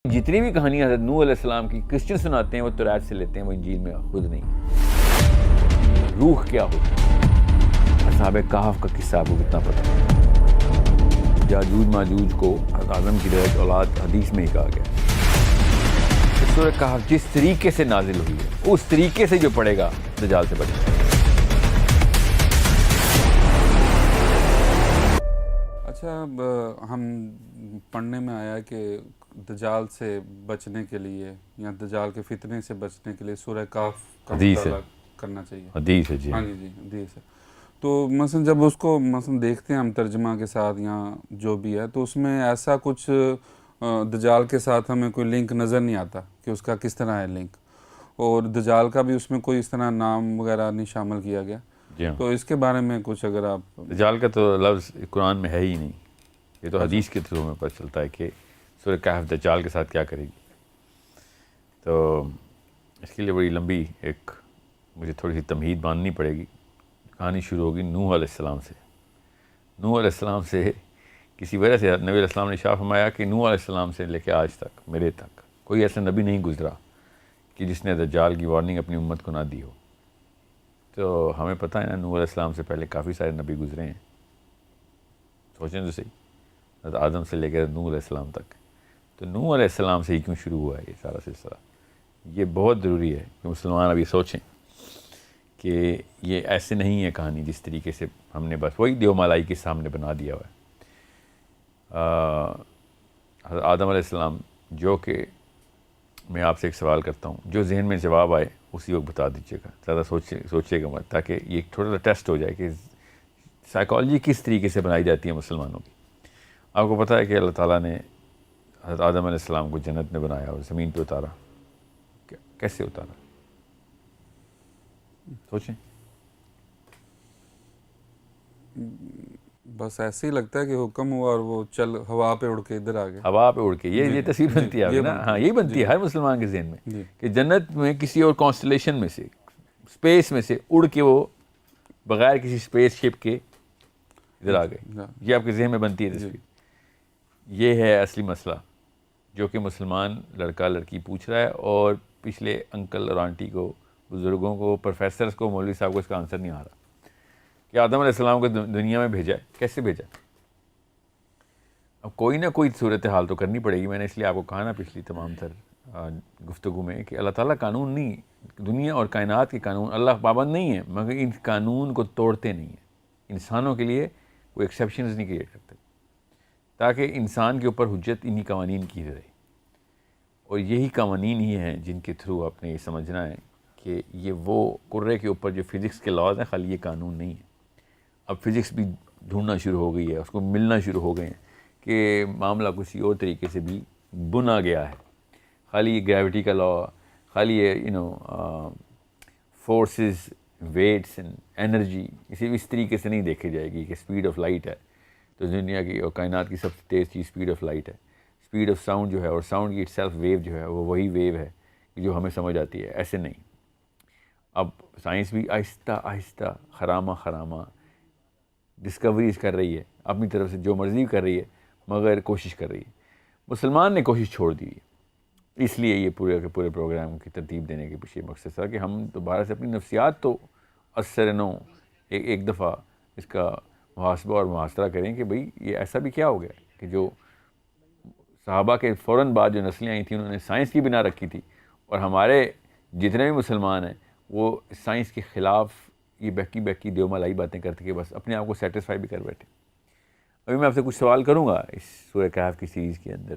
جتنی بھی کہانیاں حضرت نوح علیہ السلام کی کرسچن سناتے ہیں وہ توریت سے لیتے ہیں، وہ انجیل میں خود نہیں۔ روح کیا ہوتا ہے؟ اصحاب کہف کا قصہ آپ کو کتنا پتہ ہے؟ یاجوج ماجوج کو حضرت آدم کی ڈائریکٹ اولاد حدیث میں ہی کہا گیا۔ سورہ کہف جس طریقے سے نازل ہوئی ہے اس طریقے سے جو پڑھے گا دجال سے بچے گا۔ اچھا، ہم پڑھنے میں آیا کہ دجال سے بچنے کے لیے یا دجال کے فتنے سے بچنے کے لیے سورہ کہف کا مطالعہ کرنا چاہیے۔ حدیث ہے جی۔ ہاں جی، حدیث ہے۔ تو مثلا جب اس کو مثلا دیکھتے ہیں ہم ترجمہ کے ساتھ یا جو بھی ہے، تو اس میں ایسا کچھ دجال کے ساتھ ہمیں کوئی لنک نظر نہیں آتا کہ اس کا کس طرح ہے لنک، اور دجال کا بھی اس میں کوئی اس طرح نام وغیرہ نہیں شامل کیا گیا۔ تو اس کے بارے میں کچھ اگر آپ، دجال کا تو لفظ قرآن میں ہے ہی نہیں، یہ تو حدیث کے تھرو میں پتہ چلتا ہے کہ سورہ کہف دجال کے ساتھ کیا کرے گی۔ تو اس کے لیے بڑی لمبی ایک مجھے تھوڑی سی تمہید باندھنی پڑے گی۔ کہانی شروع ہوگی نوح علیہ السلام سے۔ نوح علیہ السلام سے کسی وجہ سے نبی علیہ السلام نے ارشاد فرمایا کہ نوح علیہ السلام سے لے کے آج تک میرے تک کوئی ایسا نبی نہیں گزرا کہ جس نے دجال کی وارننگ اپنی امت کو نہ دی ہو۔ تو ہمیں پتہ ہے نا، نوح علیہ السلام سے پہلے کافی سارے نبی گزرے ہیں، سوچیں تو صحیح، حضرت آدم سے لے کے نوح علیہ السلام تک۔ تو نوح علیہ السلام سے ہی کیوں شروع ہوا ہے یہ سارا سلسلہ؟ یہ بہت ضروری ہے کہ مسلمان ابھی سوچیں کہ یہ ایسے نہیں ہے کہانی جس طریقے سے ہم نے بس وہی دیو مالائی کے سامنے بنا دیا ہوا ہے۔ حضرت آدم علیہ السلام، جو کہ میں آپ سے ایک سوال کرتا ہوں، جو ذہن میں جواب آئے اسی وقت بتا دیجیے گا، زیادہ سوچیے گا مت، تاکہ یہ ایک تھوڑا سا ٹیسٹ ہو جائے کہ سائیکالوجی کس طریقے سے بنائی جاتی ہے مسلمانوں کی۔ آپ کو پتہ ہے کہ اللہ تعالیٰ نے حضرت آدم علیہ السلام کو جنت میں بنایا اور زمین پہ اتارا، کیسے اتارا؟ سوچیں۔ بس ایسے ہی لگتا ہے کہ حکم ہوا اور وہ چل ہوا پہ اڑ کے ادھر آ گیا۔ ہوا پہ اڑ کے، یہ تصویر بنتی ہے نا، ہاں یہی بنتی ہے ہر مسلمان کے ذہن میں کہ جنت میں کسی اور کانسٹلیشن میں سے، اسپیس میں سے اڑ کے وہ بغیر کسی اسپیس شپ کے ادھر آ گئے۔ یہ آپ کے ذہن میں بنتی ہے تصویر۔ یہ ہے اصلی مسئلہ جو کہ مسلمان لڑکا لڑکی پوچھ رہا ہے، اور پچھلے انکل اور آنٹی کو، بزرگوں کو، پروفیسرز کو، مولوی صاحب کو اس کا آنسر نہیں آ رہا کہ آدم علیہ السلام کو دنیا میں بھیجا ہے، کیسے بھیجا؟ اب کوئی نہ کوئی صورتحال تو کرنی پڑے گی۔ میں نے اس لیے آپ کو کہا نا پچھلی تمام تر گفتگو میں کہ اللہ تعالیٰ قانون نہیں، دنیا اور کائنات کے قانون اللہ پابند نہیں ہے، مگر ان قانون کو توڑتے نہیں ہیں۔ انسانوں کے لیے کوئی ایکسیپشنز نہیں کریٹ کرتے، تاکہ انسان کے اوپر حجت انہی قوانین کی رہے، اور یہی قوانین ہی ہیں جن کے تھرو آپ نے یہ سمجھنا ہے کہ یہ وہ کرے کے اوپر جو فزکس کے لاز ہیں، خالی یہ قانون نہیں ہے۔ اب فزکس بھی ڈھونڈنا شروع ہو گئی ہے، اس کو ملنا شروع ہو گئے ہیں کہ معاملہ کسی اور طریقے سے بھی بنا گیا ہے۔ خالی یہ گریوٹی کا لا، خالی یہ فورسز، ویٹس اینڈ انرجی اس طریقے سے نہیں دیکھی جائے گی کہ اسپیڈ آف لائٹ ہے تو دنیا کی اور کائنات کی سب سے تیز چیز اسپیڈ آف لائٹ ہے، اسپیڈ آف ساؤنڈ جو ہے، اور ساؤنڈ کی اٹ سیلف ویو جو ہے وہ وہی ویو ہے جو ہمیں سمجھ آتی ہے، ایسے نہیں۔ اب سائنس بھی آہستہ آہستہ خرامہ ڈسکوریز کر رہی ہے، اپنی طرف سے جو مرضی کر رہی ہے، مگر کوشش کر رہی ہے۔ مسلمان نے کوشش چھوڑ دی ہے، اس لیے یہ پورے کے پورے پروگرام کی ترتیب دینے کے پیچھے مقصد تھا کہ ہم دوبارہ سے اپنی نفسیات تو اثر نو ایک دفعہ اس کا محاسبہ اور محاصرہ کریں کہ بھئی یہ ایسا بھی کیا ہو گیا کہ جو صحابہ کے فوراً بعد جو نسلیں آئی تھیں انہوں نے سائنس کی بنا رکھی تھی، اور ہمارے جتنے بھی مسلمان ہیں وہ سائنس کے خلاف یہ بہکی دیو ملائی باتیں کرتے کہ بس اپنے آپ کو سیٹسفائی بھی کر بیٹھے۔ ابھی میں آپ سے کچھ سوال کروں گا اس سورہ کہف کی سیریز کے اندر،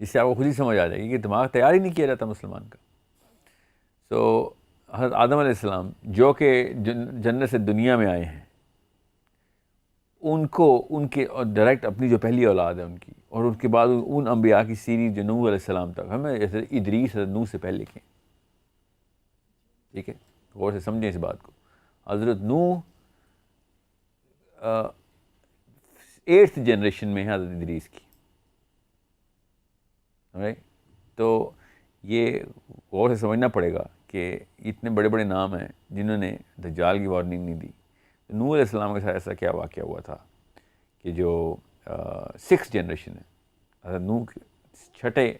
جس سے آپ کو خود ہی سمجھ آ جائے گی کہ دماغ تیار ہی نہیں کیا جاتا مسلمان کا۔ حضرت آدم علیہ السلام جو کہ جنت سے دنیا میں آئے ہیں، ان کے ڈائریکٹ اپنی جو پہلی اولاد ہے ان کی، اور ان کے بعد ان انبیاء کی سیریز جو نوح علیہ السلام تک، ہمیں جیسے ادریس حضرت نوح سے پہلے لکھیں، ٹھیک ہے، غور سے سمجھیں اس بات کو۔ حضرت نوح 8th جنریشن میں ہے حضرت ادریس کی، تو یہ غور سے سمجھنا پڑے گا کہ اتنے بڑے بڑے نام ہیں جنہوں نے دجال کی وارننگ نہیں دی۔ نوح علیہ السلام کے ساتھ ایسا کیا واقعہ ہوا تھا کہ جو 6th جنریشن ہے، حضرت نوح چھٹے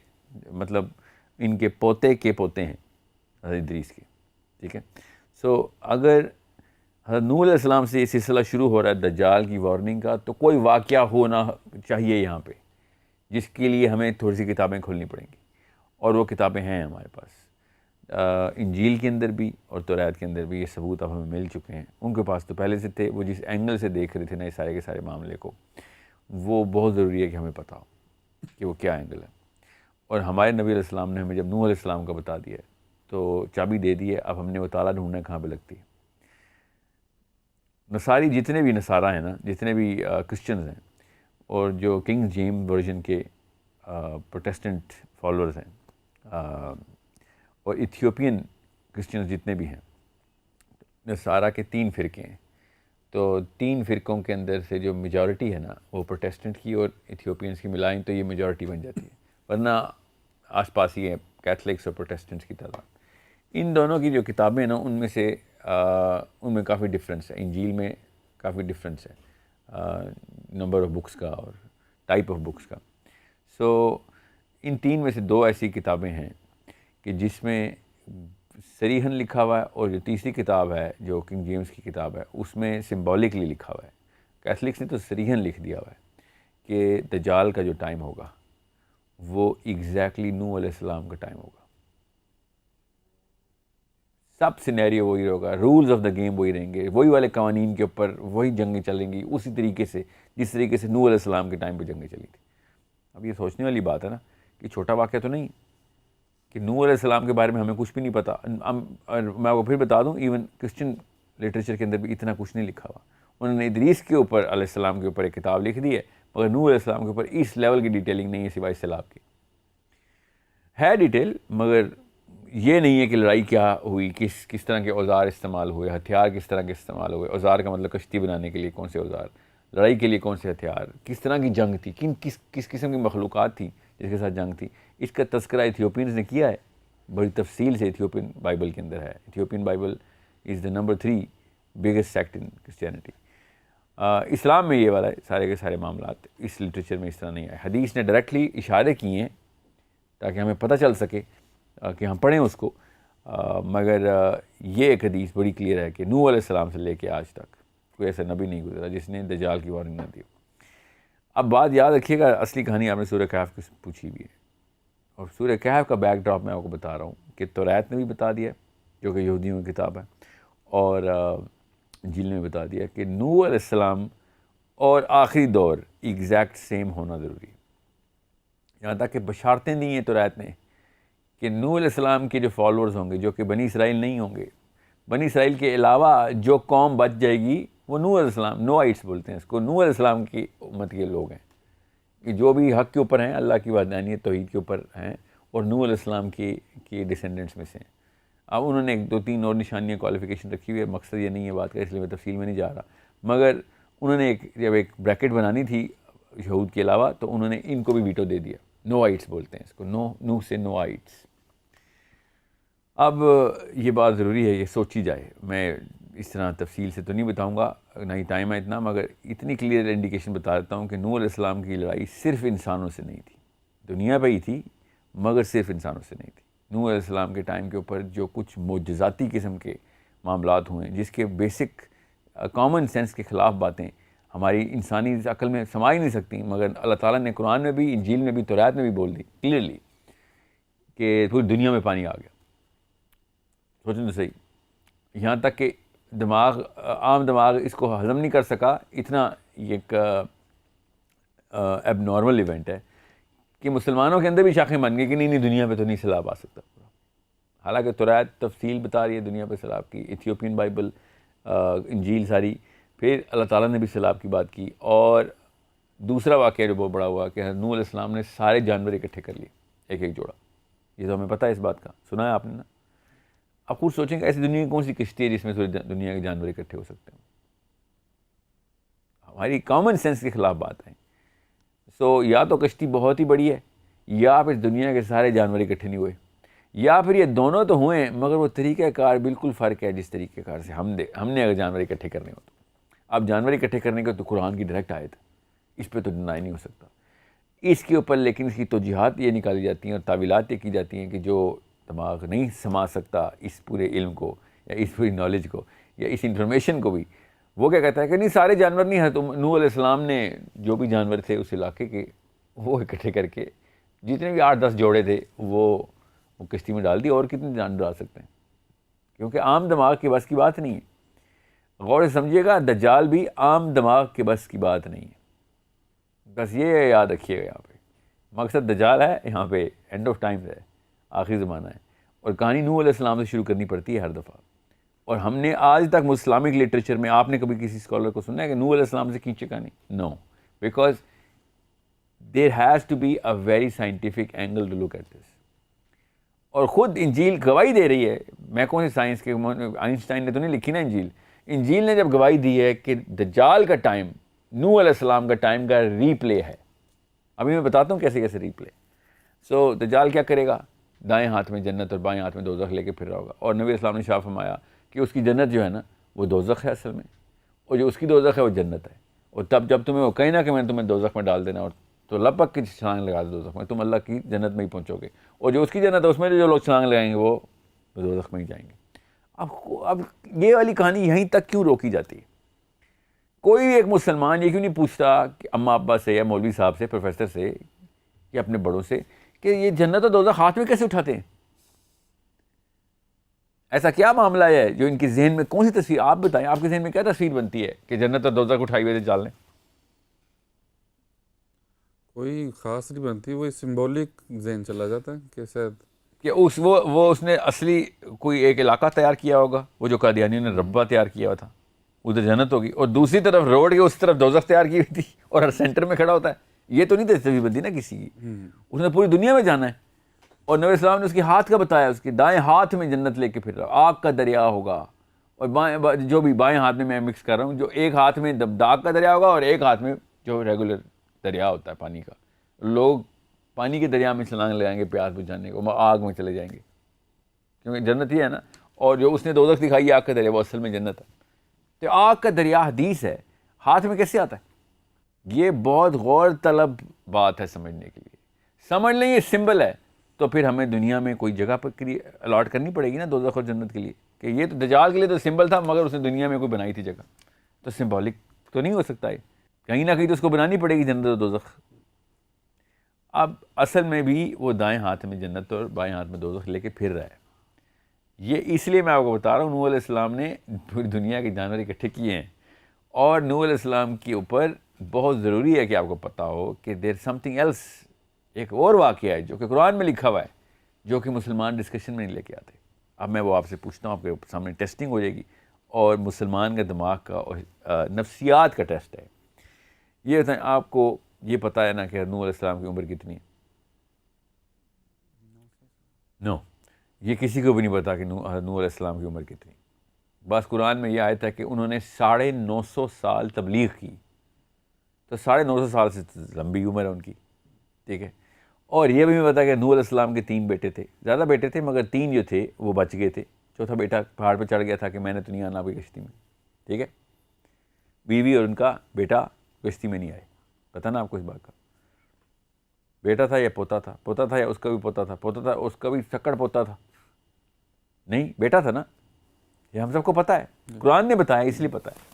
مطلب ان کے پوتے کے پوتے ہیں حضرت ادریس کے، ٹھیک ہے. سو اگر حضرت نوح علیہ السلام سے یہ سلسلہ شروع ہو رہا ہے دجال کی وارننگ کا، تو کوئی واقعہ ہونا چاہیے یہاں پہ جس کے لیے ہمیں تھوڑی سی کتابیں کھولنی پڑیں گی، اور وہ کتابیں ہیں ہمارے پاس. انجیل کے اندر بھی اور توریت کے اندر بھی یہ ثبوت اب ہمیں مل چکے ہیں. ان کے پاس تو پہلے سے تھے، وہ جس اینگل سے دیکھ رہے تھے نا یہ سارے کے سارے معاملے کو، وہ بہت ضروری ہے کہ ہمیں پتہ ہو کہ وہ کیا اینگل ہے. اور ہمارے نبی علیہ السلام نے ہمیں جب نوح علیہ السلام کا بتا دیا ہے تو چابی دے دی ہے، اب ہم نے وہ تالا ڈھونڈنا کہاں پہ لگتی ہے. نصاری جتنے بھی نصارہ ہیں نا، جتنے بھی کرسچنز ہیں، اور جو کنگ جیم ورژن کے پروٹیسٹنٹ فالورز ہیں، اور ایتھیوپین کرسچنز جتنے بھی ہیں، نصارہ کے 3 فرقے ہیں. تو 3 فرقوں کے اندر سے جو میجورٹی ہے نا وہ پروٹیسٹنٹ کی اور ایتھیوپینس کی ملائیں تو یہ میجورٹی بن جاتی ہے، ورنہ آس پاس ہی ہیں کیتھلکس اور پروٹیسٹنٹس کی تعداد. ان دونوں کی جو کتابیں ہیں نا ان میں سے ان میں کافی ڈفرینس ہے. انجیل میں کافی ڈفرینس ہے نمبر آف بکس کا اور ٹائپ آف بکس کا. سو ان 3 میں سے 2 ایسی کتابیں ہیں کہ جس میں صریحاً لکھا ہوا ہے، اور جو تیسری کتاب ہے جو کنگ جیمز کی کتاب ہے اس میں سمبولکلی لکھا ہوا ہے. کیتھلکس نے تو صریحاً لکھ دیا ہوا ہے کہ دجال کا جو ٹائم ہوگا وہ ایگزیکٹلی نوح علیہ السلام کا ٹائم ہوگا. سب سینیریو وہی ہوگا، رولز آف دا گیم وہی رہیں گے، وہی والے قوانین کے اوپر وہی جنگیں چلیں گی اسی طریقے سے جس طریقے سے نوح علیہ السلام کے ٹائم پہ جنگیں چلی تھی. اب یہ سوچنے والی بات ہے نا کہ چھوٹا واقعہ تو نہیں کہ نوح علیہ السلام کے بارے میں ہمیں کچھ بھی نہیں پتہ. اور میں آپ کو پھر بتا دوں ایون کرسچن لٹریچر کے اندر بھی اتنا کچھ نہیں لکھا ہوا. انہوں نے ادریس کے اوپر علیہ السلام کے اوپر ایک کتاب لکھ دی ہے، مگر نوح علیہ السلام کے اوپر اس لیول کی ڈیٹیلنگ نہیں ہے سوائے سیلاب کی. ہے ڈیٹیل، مگر یہ نہیں ہے کہ لڑائی کیا ہوئی، کس طرح کے اوزار استعمال ہوئے، ہتھیار کس طرح کے استعمال ہوئے. اوزار کا مطلب کشتی بنانے کے لیے کون سے اوزار، لڑائی کے لیے کون سے ہتھیار، کس طرح کی جنگ تھی، کس قسم کی مخلوقات تھیں جس کے ساتھ جنگ تھی. اس کا تذکرہ ایتھیوپینز نے کیا ہے بڑی تفصیل سے. ایتھیوپین بائبل کے اندر ہے. Ethiopian Bible is the number 3 biggest sect in Christianity. اسلام میں یہ والا سارے کے سارے معاملات اس لٹریچر میں اس طرح نہیں آئے. حدیث نے ڈائریکٹلی اشارے کیے ہیں تاکہ ہمیں پتہ چل سکے کہ ہم پڑھیں اس کو، مگر یہ ایک حدیث بڑی کلیئر ہے کہ نوح علیہ السلام سے لے کے آج تک کوئی ایسا نبی نہیں گزرا جس نے دجال کی وارننگ نہ دی. اب بات یاد رکھیے گا، اصلی کہانی آپ نے سورہ کہف کی پوچھی بھی ہے، اور سورہ کہف کا بیک ڈراپ میں آپ کو بتا رہا ہوں کہ توریت نے بھی بتا دیا جو کہ یہودیوں کی کتاب ہے، اور انجیل نے بھی بتا دیا کہ نوح علیہ السلام اور آخری دور ایگزیکٹ سیم ہونا ضروری ہے. یہاں تک کہ بشارتیں دی ہیں توریت نے کہ نوح علیہ السلام کے جو فالورز ہوں گے جو کہ بنی اسرائیل نہیں ہوں گے، بنی اسرائیل کے علاوہ جو قوم بچ جائے گی وہ نوح علیہ السلام، نوائٹس بولتے ہیں اس کو، نوح علیہ السلام کی امت کے لوگ ہیں کہ جو بھی حق کے اوپر ہیں، اللہ کی وحدانیت توحید کے اوپر ہیں، اور نوح علیہ السلام کی ڈسینڈنٹس میں سے ہیں. اب انہوں نے 1-2-3 اور نشانیاں کوالیفیکیشن رکھی ہوئی ہے، مقصد یہ نہیں ہے بات کا، اس لیے میں تفصیل میں نہیں جا رہا. مگر انہوں نے جب ایک بریکٹ بنانی تھی یہود کے علاوہ تو انہوں نے ان کو بھی ویٹو دے دیا. نوائٹس بولتے ہیں اس کو، نوح سے نوائٹس. اب یہ بات ضروری ہے یہ سوچی جائے. میں اس طرح تفصیل سے تو نہیں بتاؤں گا، نہ ہی ٹائم ہے اتنا، مگر اتنی کلیئر انڈیکیشن بتا دیتا ہوں کہ نوح علیہ السلام کی لڑائی صرف انسانوں سے نہیں تھی، دنیا پہ ہی تھی مگر صرف انسانوں سے نہیں تھی. نوح علیہ السلام کے ٹائم کے اوپر جو کچھ معجزاتی قسم کے معاملات ہوئے جس کے بیسک کامن سینس کے خلاف باتیں ہماری انسانی عقل میں سما ہی نہیں سکتی، مگر اللہ تعالیٰ نے قرآن میں بھی، انجیل میں بھی، توریت میں بھی بول دی کلیئرلی کہ پوری دنیا میں پانی آ گیا. سوچیں تو صحیح، یہاں تک کہ عام دماغ اس کو ہضم نہیں کر سکا. اتنا ایک ایب نارمل ایونٹ ہے کہ مسلمانوں کے اندر بھی شاخیں بن گئی کہ نہیں دنیا پہ تو نہیں سیلاب آ سکتا. حالانکہ توریت تفصیل بتا رہی ہے دنیا پہ سیلاب کی، ایتھیوپین بائبل، انجیل ساری. پھر اللہ تعالیٰ نے بھی سیلاب کی بات کی. اور دوسرا واقعہ جو بہت بڑا ہوا کہ نوح علیہ السلام نے سارے جانور اکٹھے کر لیے، ایک جوڑا. یہ تو ہمیں پتہ ہے اس بات کا، سنا ہے آپ نے نا. آپ خود سوچیں کہ ایسی دنیا کی کون سی کشتی ہے جس میں دنیا کے جانور اکٹھے ہو سکتے ہیں. ہماری کامن سینس کے خلاف بات ہے. سو یا تو کشتی بہت ہی بڑی ہے، یا پھر دنیا کے سارے جانور اکٹھے نہیں ہوئے، یا پھر یہ دونوں تو ہوئے ہیں مگر وہ طریقہ کار بالکل فرق ہے جس طریقہ کار سے ہم نے اگر جانور اکٹھے کرنے ہو تو. اب جانور اکٹھے کرنے کا تو قرآن کی ڈائریکٹ آیت ہے، اس پہ تو ڈینائی نہیں ہو سکتا. اس کے اوپر لیکن اس کی توجیحات یہ نکالی جاتی ہیں اور تعویلات یہ کی جاتی ہیں کہ جو دماغ نہیں سما سکتا اس پورے علم کو یا اس پوری نالج کو یا اس انفارمیشن کو بھی، وہ کیا کہتا ہے کہ نہیں سارے جانور نہیں ہیں، تو نوح علیہ السلام نے جو بھی جانور تھے اس علاقے کے وہ اکٹھے کر کے جتنے بھی 8-10 جوڑے تھے وہ کشتی میں ڈال دی، اور کتنے جانور ڈال سکتے ہیں، کیونکہ عام دماغ کے بس کی بات نہیں ہے۔ غور سے سمجھیے گا، دجال بھی عام دماغ کے بس کی بات نہیں ہے، بس یہ یاد رکھیے گا یہاں پہ مقصد دجال ہے، یہاں پہ اینڈ آف ٹائم ہے، آخری زمانہ ہے، اور کہانی نوح علیہ السلام سے شروع کرنی پڑتی ہے ہر دفعہ۔ اور ہم نے آج تک اسلامک لٹریچر میں آپ نے کبھی کسی اسکالر کو سنا ہے کہ نوح علیہ السلام سے کھینچے کہانی؟ No, because there has to be a very scientific angle to look at this. اور خود انجیل گواہی دے رہی ہے، میں کون سی سائنس کے، آئنسٹائن نے تو نہیں لکھی نا انجیل، انجیل نے جب گواہی دی ہے کہ دجال کا ٹائم نوح علیہ السلام کا ٹائم کا ری پلے ہے۔ ابھی میں بتاتا ہوں کیسے کیسے ری پلے۔ سو دجال کیا کرے گا؟ دائیں ہاتھ میں جنت اور بائیں ہاتھ میں دوزخ لے کے پھر رہا ہوگا، اور نبی اسلام نے شاہ فرمایا کہ اس کی جنت جو ہے نا وہ دوزخ ہے اصل میں، اور جو اس کی دوزخ ہے وہ جنت ہے، اور تب جب تمہیں وہ کہیں نا کہ میں نے تمہیں دوزخ میں ڈال دینا، اور تو لپک کی چھلانگ لگا دو دوزخ میں، تم اللہ کی جنت میں ہی پہنچو گے، اور جو اس کی جنت ہے اس میں جو لوگ چھلانگ لگائیں گے وہ دوزخ میں ہی جائیں گے۔ اب یہ والی کہانی یہیں تک کیوں روکی جاتی ہے؟ کوئی بھی ایک مسلمان یہ کیوں نہیں پوچھتا کہ اماں ابا سے یا مولوی صاحب سے، پروفیسر سے یا اپنے بڑوں سے کہ یہ جنت اور دوزخ ہاتھ میں کیسے اٹھاتے ہیں؟ ایسا کیا معاملہ ہے جو ان کے ذہن میں، کون سی تصویر آپ بتائیں، آپ کے ذہن میں کیا تصویر بنتی ہے کہ جنت اور دوزخ اٹھائی ہوئے چال لیں؟ کوئی خاص نہیں بنتی، وہی سمبولک ذہن چلا جاتا ہے کہ شاید کہ اس نے اصلی کوئی ایک علاقہ تیار کیا ہوگا، وہ جو قادیانیوں نے ربہ تیار کیا ہوا تھا، ادھر جنت ہوگی، اور دوسری طرف روڈ کے اس طرف دوزخ تیار کی ہوئی تھی، اور ہر سینٹر میں کھڑا ہوتا ہے۔ یہ تو نہیں تصویر بنتی نا کسی کی، اس نے پوری دنیا میں جانا ہے، اور نبی اسلام نے اس کے ہاتھ کا بتایا، اس کے دائیں ہاتھ میں جنت لے کے پھر رہا، آگ کا دریا ہوگا، اور بائیں جو بھی بائیں ہاتھ میں مکس کر رہا ہوں، جو ایک ہاتھ میں داغ کا دریا ہوگا اور ایک ہاتھ میں جو ریگولر دریا ہوتا ہے پانی کا، لوگ پانی کے دریا میں چھلانگ لگائیں گے پیاس بجھانے کو، آگ میں چلے جائیں گے، کیونکہ جنت ہی ہے نا، اور جو اس نے دوزخ دکھائی ہے آگ کا دریا وہ اصل میں جنت ہے۔ تو آگ کا دریا حدیث ہے، ہاتھ میں کیسے آتا ہے؟ یہ بہت غور طلب بات ہے سمجھنے کے لیے، سمجھ لیں یہ سمبل ہے، تو پھر ہمیں دنیا میں کوئی جگہ پر الاٹ کرنی پڑے گی نا دوزخ اور جنت کے لیے، کہ یہ تو دجال کے لیے تو سمبل تھا، مگر اس نے دنیا میں کوئی بنائی تھی جگہ، تو سمبولک تو نہیں ہو سکتا ہے، کہیں نہ کہیں تو اس کو بنانی پڑے گی جنت اور دوزخ۔ اب اصل میں بھی وہ دائیں ہاتھ میں جنت اور بائیں ہاتھ میں دوزخ لے کے پھر رہا ہے۔ یہ اس لیے میں آپ کو بتا رہا ہوں، نوح علیہ السلام نے پوری دنیا کے جانور اکٹھے کیے ہیں، اور نوح علیہ السلام کے اوپر بہت ضروری ہے کہ آپ کو پتہ ہو کہ دیر سم تھنگ ایلس، ایک اور واقعہ ہے جو کہ قرآن میں لکھا ہوا ہے، جو کہ مسلمان ڈسکشن میں نہیں لے کے آتے۔ اب میں وہ آپ سے پوچھتا ہوں، آپ کے سامنے ٹیسٹنگ ہو جائے گی، اور مسلمان کا دماغ کا اور نفسیات کا ٹیسٹ ہے۔ یہ بتائیں، آپ کو یہ پتہ ہے نا کہ نوح علیہ السلام کی عمر کتنی ہے؟ نو، یہ کسی کو بھی نہیں پتا کہ نوح علیہ السلام کی عمر کتنی۔ بس قرآن میں یہ آیت ہے کہ انہوں نے 950 سال تبلیغ کی، تو 950 سال سے لمبی عمر ہے ان کی، ٹھیک ہے۔ اور یہ بھی نہیں پتا کہ نوح علیہ السلام کے 3 بیٹے تھے، زیادہ بیٹے تھے مگر 3 جو تھے وہ بچ گئے تھے، چوتھا بیٹا پہاڑ پہ چڑھ گیا تھا کہ میں نے تو نہیں آنا کوئی کشتی میں، ٹھیک ہے۔ بیوی اور ان کا بیٹا کشتی میں نہیں آئے، پتہ نا آپ کو اس بات کا؟ بیٹا تھا یا پوتا تھا؟ پوتا تھا یا اس کا بھی پوتا تھا؟ پوتا تھا، اس کا بھی سکڑ پوتا تھا؟ نہیں، بیٹا تھا نا، یہ ہم سب کو پتہ ہے، قرآن نے بتایا اس لیے پتہ ہے۔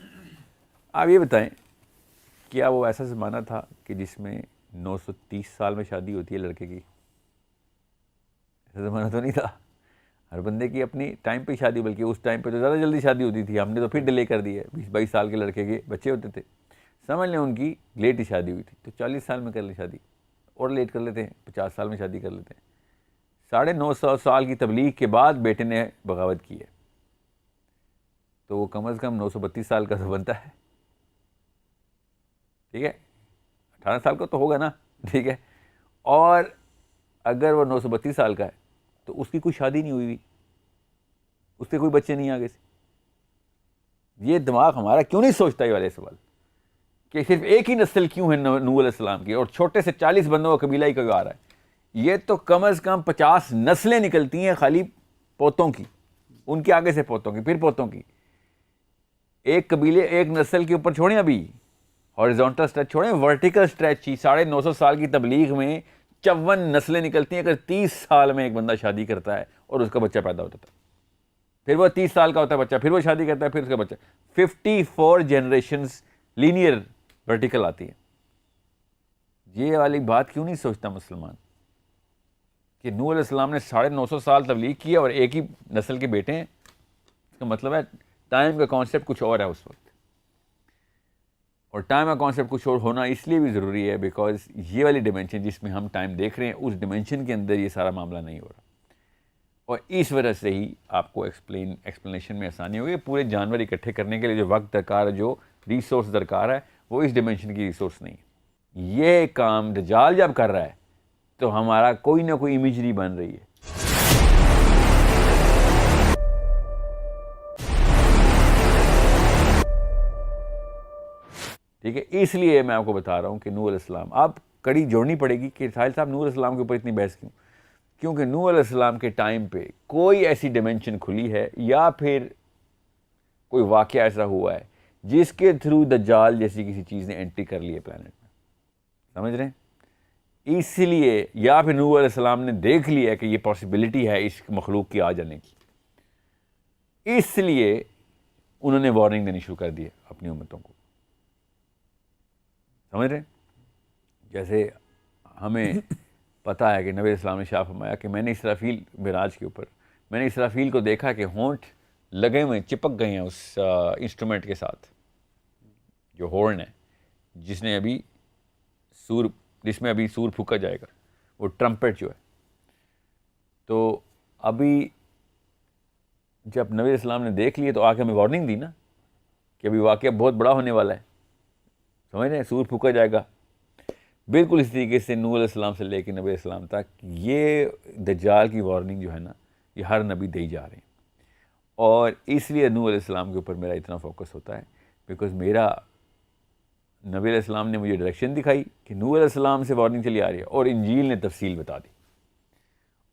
آپ یہ بتائیں، کیا وہ ایسا زمانہ تھا کہ جس میں 930 سال میں شادی ہوتی ہے لڑکے کی؟ ایسا زمانہ تو نہیں تھا، ہر بندے کی اپنی ٹائم پہ شادی، بلکہ اس ٹائم پہ تو زیادہ جلدی شادی ہوتی تھی، ہم نے تو پھر ڈیلے کر دی ہے، 20-22 سال کے لڑکے کے بچے ہوتے تھے، سمجھ لیں ان کی لیٹ ہی شادی ہوئی تھی، تو 40 سال میں کر لی شادی، اور لیٹ کر لیتے ہیں، 50 سال میں شادی کر لیتے ہیں۔ 950 سال کی تبلیغ کے بعد بیٹے نے بغاوت کی ہے، تو وہ کم از کم 932 سال کا تو بنتا ہے، ٹھیک ہے، 18 سال کا تو ہوگا نا، ٹھیک ہے۔ اور اگر وہ 932 سال کا ہے تو اس کی کوئی شادی نہیں ہوئی ہوئی، اس کے کوئی بچے نہیں آگے سے۔ یہ دماغ ہمارا کیوں نہیں سوچتا یہ والے سوال کہ صرف ایک ہی نسل کیوں ہے نوح علیہ السلام کی، اور چھوٹے سے 40 بندوں کا قبیلہ ہی کیوں آ رہا ہے؟ یہ تو کم از کم 50 نسلیں نکلتی ہیں خالی پوتوں کی، ان کے آگے سے پوتوں کی، پھر پوتوں کی، ایک قبیلے ایک نسل کے اوپر چھوڑیں ابھی، ہاریزونٹل اسٹریچ چھوڑیں, ورٹیکل اسٹریچ ہی 950 سال کی تبلیغ میں 54 نسلیں نکلتی ہیں. اگر 30 سال میں ایک بندہ شادی کرتا ہے اور اس کا بچہ پیدا ہوتا ہے, پھر وہ 30 سال کا ہوتا ہے بچہ, پھر وہ شادی کرتا ہے, پھر اس کا بچہ, 54 جنریشنز لینئر ورٹیکل آتی ہے. یہ والی بات کیوں نہیں سوچتا مسلمان کہ نوح علیہ السلام نے 950 سال تبلیغ کی اور ایک ہی نسل کے بیٹے ہیں؟ اس کا مطلب ہے ٹائم کا کانسیپٹ کچھ اور ہے اس وقت. اور ٹائم کا کانسیپٹ کچھ اور ہونا اس لیے بھی ضروری ہے بیکاز یہ والی ڈیمینشن جس میں ہم ٹائم دیکھ رہے ہیں اس ڈیمینشن کے اندر یہ سارا معاملہ نہیں ہو رہا. اور اس وجہ سے ہی آپ کو ایکسپلینیشن میں آسانی ہوگی. پورے جانور اکٹھے کرنے کے لیے جو وقت درکار ہے, جو ریسورس درکار ہے, وہ اس ڈیمینشن کی ریسورس نہیں ہے. یہ کام دجال جب کر رہا ہے تو ہمارا کوئی نہ کوئی امیجری بن رہی ہے. ٹھیک ہے, اس لیے میں آپ کو بتا رہا ہوں کہ نوح علیہ السلام, آپ کڑی جوڑنی پڑے گی کہ ساحل صاحب نوح علیہ السلام کے اوپر اتنی بحث کیوں؟ کیونکہ نوح علیہ السلام کے ٹائم پہ کوئی ایسی ڈیمینشن کھلی ہے یا پھر کوئی واقعہ ایسا ہوا ہے جس کے تھرو دجال جیسی کسی چیز نے انٹری کر لی ہے پلانٹ میں. سمجھ رہے ہیں؟ اس لیے یا پھر نوح علیہ السلام نے دیکھ لیا کہ یہ پاسبلٹی ہے اس مخلوق کی آ جانے کی, اس لیے انہوں نے وارننگ دینی شروع کر دی ہے اپنی امتوں کو. سمجھ رہے ہیں؟ جیسے ہمیں پتہ ہے کہ نبی علیہ السلام نے شاہ فرمایا کہ میں نے اسرافیل معراج کے اوپر میں نے اسرافیل کو دیکھا کہ ہونٹ لگے ہوئے چپک گئے ہیں اس انسٹرومنٹ کے ساتھ جو ہورن ہے جس میں ابھی سور پھونکا جائے گا, وہ ٹرمپٹ جو ہے. تو ابھی جب نبی علیہ السلام نے دیکھ لیے تو آ کے ہمیں وارننگ دی نا کہ ابھی واقعہ بہت بڑا ہونے والا ہے. سمجھ رہے ہیں؟ سور پھونکا جائے گا. بالکل اس طریقے سے نوح علیہ السلام سے لے کے نبی علیہ السلام تک یہ دجال کی وارننگ جو ہے نا یہ ہر نبی دے جا رہے ہیں. اور اس لیے نوح علیہ السلام کے اوپر میرا اتنا فوکس ہوتا ہے بیکاز میرا نبی علیہ السلام نے مجھے ڈائریکشن دکھائی کہ نوح علیہ السلام سے وارننگ چلی آ رہی ہے, اور انجیل نے تفصیل بتا دی,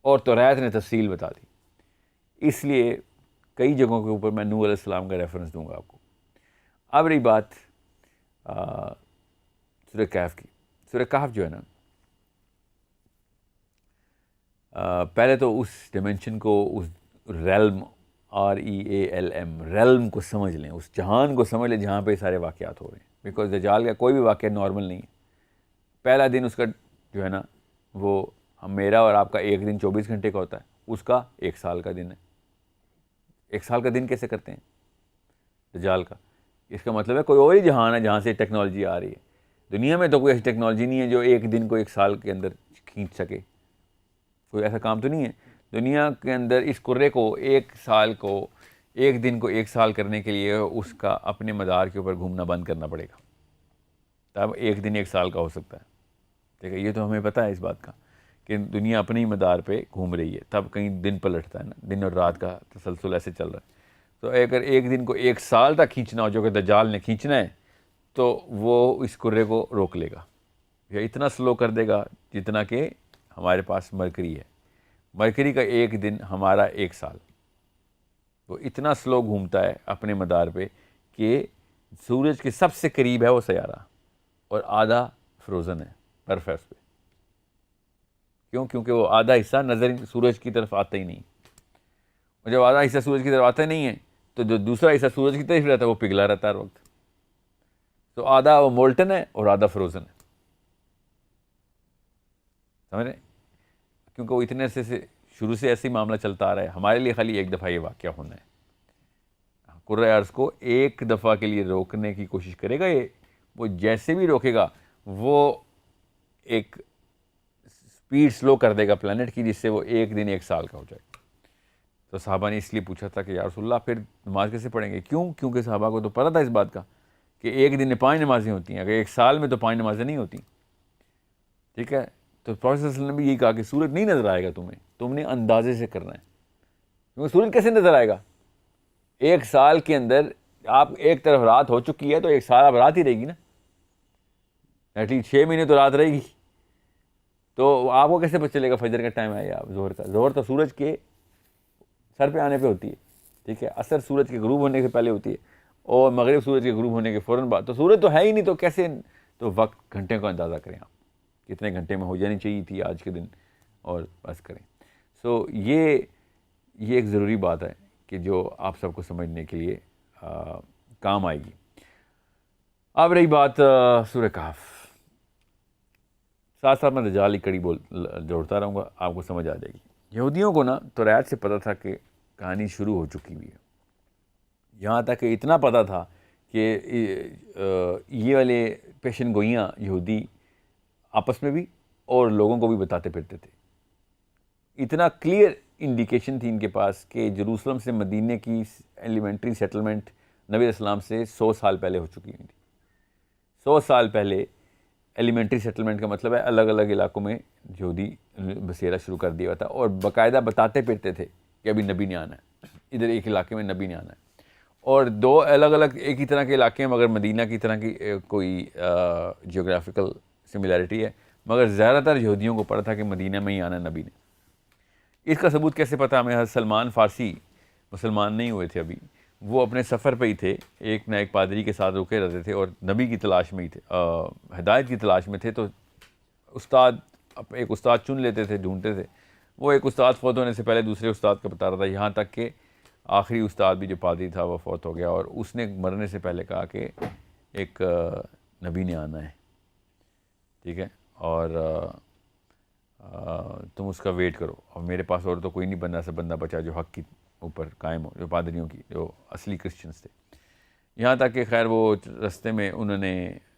اور توریت نے تفصیل بتا دی. اس لیے کئی جگہوں کے اوپر میں نوح علیہ السلام کا ریفرنس دوں گا آپ کو. اب رہی بات سورہ کہف کی. سورہ کہف جو ہے نا, پہلے تو اس ڈیمنشن کو, اس ریلم REALM ریلم کو سمجھ لیں, اس جہان کو سمجھ لیں جہاں پہ سارے واقعات ہو رہے ہیں. بیکاز دجال کا کوئی بھی واقعہ نارمل نہیں ہے. پہلا دن اس کا جو ہے نا وہ میرا اور آپ کا ایک دن 24 گھنٹے کا ہوتا ہے, اس کا 1 سال کا دن ہے. 1 سال کا دن کیسے کرتے ہیں دجال کا؟ اس کا مطلب ہے کوئی اور ہی جہان ہے جہاں سے ٹیکنالوجی آ رہی ہے. دنیا میں تو کوئی ایسی ٹیکنالوجی نہیں ہے جو ایک دن کو 1 سال کے اندر کھینچ سکے. کوئی ایسا کام تو نہیں ہے دنیا کے اندر. اس کرے کو 1 سال کو 1 دن کو 1 سال کرنے کے لیے اس کا اپنے مدار کے اوپر گھومنا بند کرنا پڑے گا, تب 1 دن 1 سال کا ہو سکتا ہے. ٹھیک ہے, یہ تو ہمیں پتہ ہے اس بات کا کہ دنیا اپنے ہی مدار پہ گھوم رہی ہے, تب کہیں دن پلٹتا ہے نا, دن اور رات کا تسلسل ایسے چل رہا ہے. تو اگر 1 دن کو 1 سال تک کھینچنا ہو جو کہ دجال نے کھینچنا ہے تو وہ اس کرے کو روک لے گا یا اتنا سلو کر دے گا جتنا کہ ہمارے پاس مرکری ہے. مرکری کا 1 دن ہمارا 1 سال. وہ اتنا سلو گھومتا ہے اپنے مدار پہ کہ سورج کے سب سے قریب ہے وہ سیارہ, اور آدھا فروزن ہے, برف ہے اس پہ. کیوں؟ کیونکہ وہ آدھا حصہ نظر سورج کی طرف آتا ہی نہیں, اور جب آدھا حصہ سورج کی طرف آتا نہیں ہے تو جو دوسرا حصہ سورج کی طرف رہتا ہے وہ پگھلا رہتا ہے ہر وقت. تو آدھا وہ مولٹن ہے اور آدھا فروزن ہے. سمجھ رہے ہیں؟ کیونکہ وہ اتنے عرصے سے شروع سے ایسے ہی معاملہ چلتا آ رہا ہے. ہمارے لیے خالی 1 دفعہ یہ واقعہ ہونا ہے. کرۂ ارض کو 1 دفعہ کے لیے روکنے کی کوشش کرے گا یہ, وہ جیسے بھی روکے گا وہ ایک سپیڈ سلو کر دے گا پلانٹ کی, جس سے وہ 1 دن 1 سال کا ہو جائے. تو صحابہ نے اس لیے پوچھا تھا کہ یا رسول اللہ پھر نماز کیسے پڑھیں گے؟ کیوں؟ کیونکہ صحابہ کو تو پتہ تھا اس بات کا کہ 1 دن میں 5 نمازیں ہوتی ہیں, اگر 1 سال میں تو 5 نمازیں نہیں ہوتی. ٹھیک ہے, تو پروفیسر صلی اللہ علیہ وسلم نے بھی یہی کہا کہ سورج نہیں نظر آئے گا تمہیں, تم نے اندازے سے کرنا ہے. کیونکہ سورج کیسے نظر آئے گا؟ 1 سال کے اندر آپ ایک طرف رات ہو چکی ہے تو 1 سال اب رات ہی رہے گی نا, ایٹ لیسٹ 6 مہینے تو رات رہے گی. تو آپ کو کیسے پتہ چلے گا فجر کا ٹائم ہے یا ظہر کا؟ ظہر تو سورج کے سر پہ آنے پہ ہوتی ہے. ٹھیک ہے, عصر سورج کے غروب ہونے سے پہلے ہوتی ہے, اور مغرب سورج کے غروب ہونے کے فوراً بعد، تو سورج تو ہے ہی نہیں، تو کیسے، تو وقت گھنٹے کا اندازہ کریں آپ، کتنے گھنٹے میں ہو جانی چاہیے تھی آج کے دن، اور بس کریں. سو یہ ایک ضروری بات ہے کہ جو آپ سب کو سمجھنے کے لیے کام آئے گی. اب رہی بات سورہ کہف، ساتھ ساتھ میں دجال کی کڑی جوڑتا رہوں گا، آپ کو سمجھ آ جائے گی. یہودیوں کو نا توریت سے پتہ تھا کہ کہانی شروع ہو چکی ہوئی ہے، یہاں تک کہ اتنا پتہ تھا کہ یہ والے پیشن گوئیاں یہودی آپس میں بھی اور لوگوں کو بھی بتاتے پھرتے تھے. اتنا کلیئر انڈیکیشن تھی ان کے پاس کہ جروسلم سے مدینے کی ایلیمنٹری سیٹلمنٹ نبی علیہ السلام سے 100 سال پہلے ہو چکی ہوئی تھی. 100 سال پہلے ایلیمنٹری سیٹلمنٹ کا مطلب ہے الگ الگ علاقوں میں یہودی بسیرا شروع کر دیا تھا، اور باقاعدہ بتاتے پھرتے تھے کہ ابھی نبی نے آنا ہے، ادھر ایک علاقے میں نبی نے آنا ہے. اور دو الگ الگ ایک ہی طرح کے علاقے ہیں، مگر مدینہ کی طرح کی کوئی جیوگرافیکل سملیرٹی ہے، مگر زیادہ تر یہودیوں کو پتہ تھا کہ مدینہ میں ہی آنا نبی نے. اس کا ثبوت کیسے پتہ ہمیں؟ حضرت سلمان فارسی مسلمان نہیں ہوئے تھے ابھی، وہ اپنے سفر پہ ہی تھے، ایک نہ ایک پادری کے ساتھ رکے رہتے تھے اور نبی کی تلاش میں ہی تھے، ہدایت کی تلاش میں تھے. تو ایک استاد چن لیتے تھے، ڈھونڈتے تھے. وہ ایک استاد فوت ہونے سے پہلے دوسرے استاد کا بتا رہا تھا، یہاں تک کہ آخری استاد بھی جو پادری تھا وہ فوت ہو گیا، اور اس نے مرنے سے پہلے کہا کہ ایک نبی نے آنا ہے، ٹھیک ہے، اور تم اس کا ویٹ کرو. اور میرے پاس اور تو کوئی نہیں بندہ سے بندہ بچا جو حق کی اوپر قائم ہو، جو پادریوں کی، جو اصلی کرسچنس تھے. یہاں تک کہ خیر وہ رستے میں انہوں نے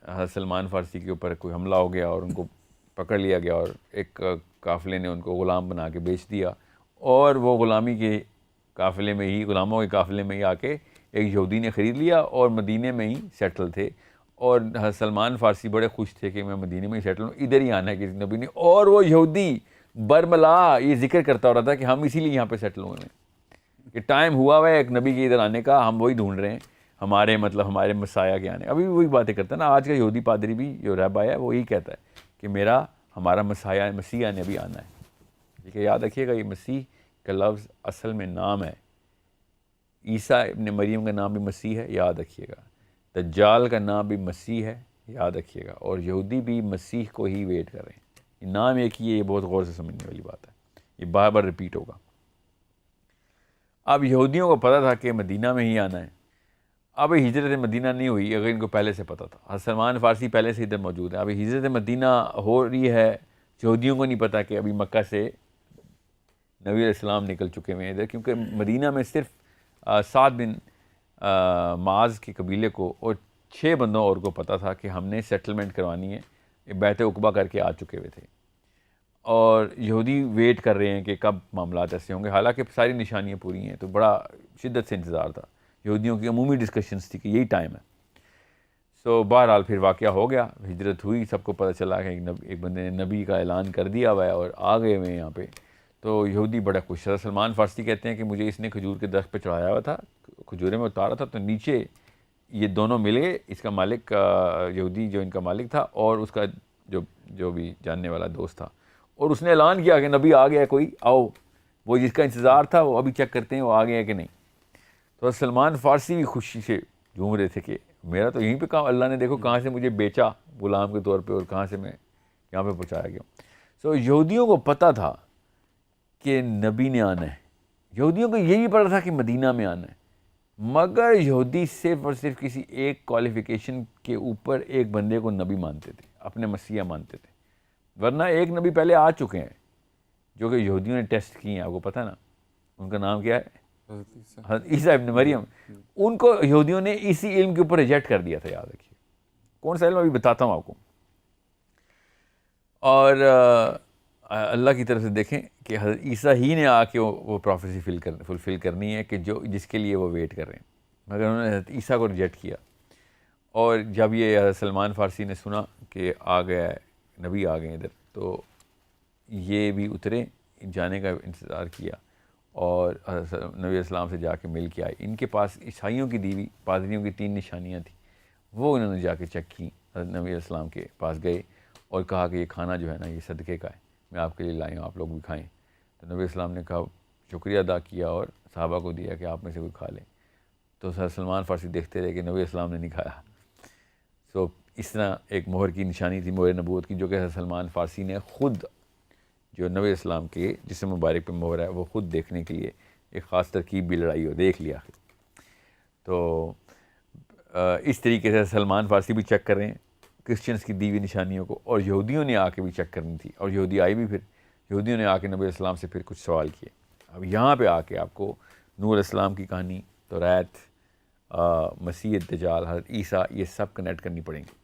حضرت سلمان فارسی کے اوپر کوئی حملہ ہو گیا اور ان کو پکڑ لیا گیا، اور ایک قافلے نے ان کو غلام بنا کے بیچ دیا، اور وہ غلامی کے قافلے میں ہی، غلاموں کے قافلے میں ہی آ کے ایک یہودی نے خرید لیا اور مدینے میں ہی سیٹل تھے. اور حضرت سلمان فارسی بڑے خوش تھے کہ میں مدینے میں ہی سیٹل ہوں، ادھر ہی آنا ہے کسی نبی نے. اور وہ یہودی برملا یہ ذکر کرتا ہو رہا تھا کہ ہم اسی لیے یہاں پہ سیٹل ہوئے ہیں، کہ ٹائم ہوا ہے ایک نبی کے ادھر آنے کا، ہم وہی ڈھونڈ رہے ہیں، ہمارے ہمارے مسایہ کے آنے. ابھی بھی وہی باتیں کرتا ہے نا آج کا یہودی پادری بھی، جو رہبا ہے، وہ یہی کہتا ہے کہ ہمارا مسیح نے بھی آنا ہے. ٹھیک ہے، یاد رکھیے گا یہ مسیح کا لفظ اصل میں نام ہے، عیسیٰ ابن مریم کا نام بھی مسیح ہے، یاد رکھیے گا. دجال کا نام بھی مسیح ہے، یاد رکھیے گا. اور یہودی بھی مسیح کو ہی ویٹ کر رہے ہیں. یہ نام ایک ہی ہے، یہ بہت غور سے سمجھنے والی بات ہے، یہ بار بار ریپیٹ ہوگا. اب یہودیوں کو پتہ تھا کہ مدینہ میں ہی آنا ہے. اب ہجرت مدینہ نہیں ہوئی اگر ان کو پہلے سے پتہ تھا. حضرت سلمان فارسی پہلے سے ادھر موجود ہے، ابھی ہجرت مدینہ ہو رہی ہے، یہودیوں کو نہیں پتہ کہ ابھی مکہ سے نبی علیہ السلام نکل چکے ہوئے ہیں ادھر، کیونکہ مدینہ میں صرف 7 بن معاذ کے قبیلے کو اور 6 بندوں اور کو پتہ تھا کہ ہم نے سیٹلمنٹ کروانی ہے، بیعت عقبہ کر کے آ چکے ہوئے تھے. اور یہودی ویٹ کر رہے ہیں کہ کب معاملات ایسے ہوں گے، حالانکہ ساری نشانیاں پوری ہیں. تو بڑا شدت سے انتظار تھا، یہودیوں کی عمومی ڈسکشنز تھی کہ یہی ٹائم ہے. سو بہرحال پھر واقعہ ہو گیا، ہجرت ہوئی، سب کو پتہ چلا کہ ایک بندے نے نبی کا اعلان کر دیا ہوا ہے اور آ گئے ہوئے ہیں یہاں پہ. تو یہودی بڑا خوش. حضرت سلمان فارسی کہتے ہیں کہ مجھے اس نے کھجور کے درخت پہ چڑھایا ہوا تھا، کھجورے میں اتارا تھا، تو نیچے یہ دونوں مل گئے، اس کا مالک یہودی جو ان کا مالک تھا اور اس کا جو بھی جاننے والا دوست تھا، اور اس نے اعلان کیا کہ نبی آ گیا، کوئی آؤ. وہ جس کا انتظار تھا وہ ابھی چیک کرتے ہیں وہ آ گیا کہ نہیں. تو سلمان فارسی بھی خوشی سے جھوم رہے تھے کہ میرا تو یہیں پہ کام، اللہ نے دیکھو کہاں سے مجھے بیچا غلام کے طور پہ اور کہاں سے میں یہاں پہ پہنچایا گیا. سو یہودیوں کو پتہ تھا کہ نبی نے آنا ہے، یہودیوں کو یہ بھی پتہ تھا کہ مدینہ میں آنا ہے، مگر یہودی صرف اور صرف کسی ایک کوالیفیکیشن کے اوپر ایک بندے کو نبی مانتے تھے، اپنے مسیح مانتے تھے. ورنہ ایک نبی پہلے آ چکے ہیں جو کہ یہودیوں نے ٹیسٹ کی ہیں، آپ کو پتہ نا ان کا نام کیا ہے؟ حضرت عیسیٰ ابن مریم. ان کو یہودیوں نے اسی علم کے اوپر ریجیکٹ کر دیا تھا، یاد رکھیے. کون سا علم ابھی بتاتا ہوں آپ کو. اور اللہ کی طرف سے دیکھیں کہ حضرت عیسیٰ ہی نے آ کے وہ پروفیسی فلفل کرنی ہے کہ جس کے لیے وہ ویٹ کر رہے ہیں، مگر انہوں نے حضرت عیسیٰ کو ریجیکٹ کیا. اور جب یہ حضرت سلمان فارسی نے سنا کہ آ گیا ہے نبی، آ گئے ادھر، تو یہ بھی اترے، جانے کا انتظار کیا اور نبی علیہ السلام سے جا کے مل کے آئے. ان کے پاس عیسائیوں کی دیوی پادریوں کی 3 نشانیاں تھیں، وہ انہوں نے جا کے چیک کی. حضرت نبی علیہ السلام کے پاس گئے اور کہا کہ یہ کھانا جو ہے نا یہ صدقے کا ہے، میں آپ کے لیے لائی ہوں، آپ لوگ بھی کھائیں. تو نبی علیہ السلام نے کہا، شکریہ ادا کیا اور صحابہ کو دیا کہ آپ میں سے کوئی کھا لیں. تو سر سلمان فارسی دیکھتے رہے کہ نبی اسلام نے نہیں کھایا. سو اس طرح ایک مہر کی نشانی تھی مہر نبوت کی، جو کہ حضرت سلمان فارسی نے خود جو نبی اسلام کے جسم مبارک پہ مہر ہے وہ خود دیکھنے کے لیے ایک خاص ترکیب بھی لڑائی اور دیکھ لیا. تو اس طریقے سے سلمان فارسی بھی چیک کر رہے ہیں کرسچنس کی دی ہوئی نشانیوں کو، اور یہودیوں نے آ کے بھی چیک کرنی تھی، اور یہودی آئی بھی. پھر یہودیوں نے آ کے نبی اسلام سے پھر کچھ سوال کیے. اب یہاں پہ آ کے آپ کو نوح علیہ السلام کی کہانی، توریت، مسیح دجال، حضرت عیسیٰ، یہ سب کنیکٹ کرنی پڑیں گی.